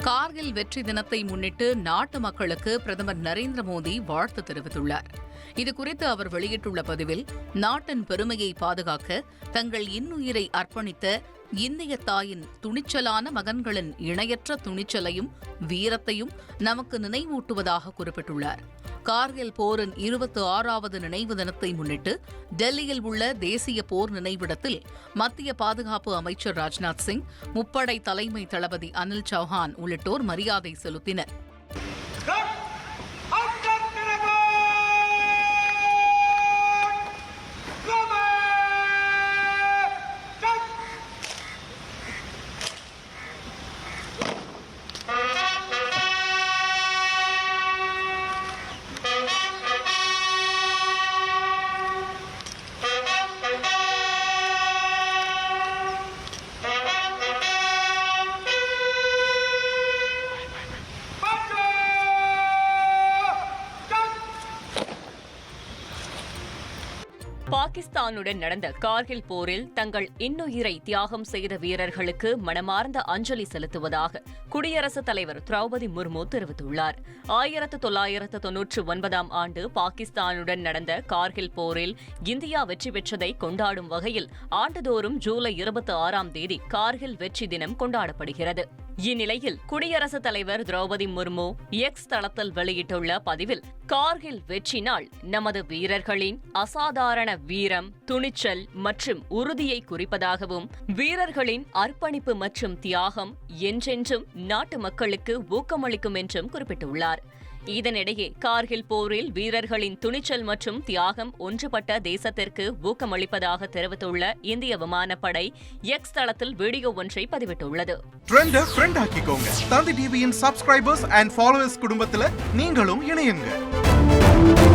கார்கில் வெற்றி தினத்தை முன்னிட்டு நாட்டு மக்களுக்கு பிரதமர் நரேந்திர மோடி வாழ்த்து தெரிவித்துள்ளார். இதுகுறித்து அவர் வெளியிட்டுள்ள பதிவில், நாட்டின் பெருமையை பாதுகாக்க தங்கள் இன்னுயிரை அர்ப்பணித்த இந்திய தாயின் துணிச்சலான மகன்களின் இணையற்ற துணிச்சலையும் வீரத்தையும் நமக்கு நினைவூட்டுவதாக குறிப்பிட்டுள்ளார். கார்கில் போரின் 26வது நினைவு தினத்தை முன்னிட்டு டெல்லியில் உள்ள தேசிய போர் நினைவிடத்தில் மத்திய பாதுகாப்பு அமைச்சர் ராஜ்நாத் சிங், முப்படை தலைமை தளபதி அனில் சௌஹான் உள்ளிட்டோர் மரியாதை செலுத்தினர். பாகிஸ்தானுடன் நடந்த கார்கில் போரில் தங்கள் இன்னுயிரை தியாகம் செய்த வீரர்களுக்கு மனமார்ந்த அஞ்சலி செலுத்துவதாக குடியரசுத் தலைவர் திரௌபதி முர்மு தெரிவித்துள்ளார். 1999ஆம் ஆண்டு பாகிஸ்தானுடன் நடந்த கார்கில் போரில் இந்தியா வெற்றி பெற்றதை கொண்டாடும் வகையில் ஆண்டுதோறும் ஜூலை 26ஆம் தேதி கார்கில் வெற்றி தினம் கொண்டாடப்படுகிறது. இந்நிலையில் குடியரசுத் தலைவர் திரௌபதி முர்மு எக்ஸ் தளத்தில் வெளியிட்டுள்ள பதிவில், கார்கில் வெற்றி நாள் நமது வீரர்களின் அசாதாரண வீரம், துணிச்சல் மற்றும் உறுதியை குறிப்பதாகவும், வீரர்களின் அர்ப்பணிப்பு மற்றும் தியாகம் என்றென்றும் நாட்டு மக்களுக்கு ஊக்கமளிக்கும் என்றும் குறிப்பிட்டுள்ளார். இதனிடையே கார்கில் போரில் வீரர்களின் துணிச்சல் மற்றும் தியாகம் ஒன்றுபட்ட தேசத்திற்கு ஊக்கமளிப்பதாக தெரிவித்துள்ள இந்திய விமானப்படை எக்ஸ் தளத்தில் வீடியோ ஒன்றை பதிவிட்டுள்ளது. தந்தி டிவியின் சப்ஸ்கிரைபர்ஸ் அண்ட் ஃபாலோவர்ஸ் குடும்பத்தில் நீங்களும் இணையுங்க.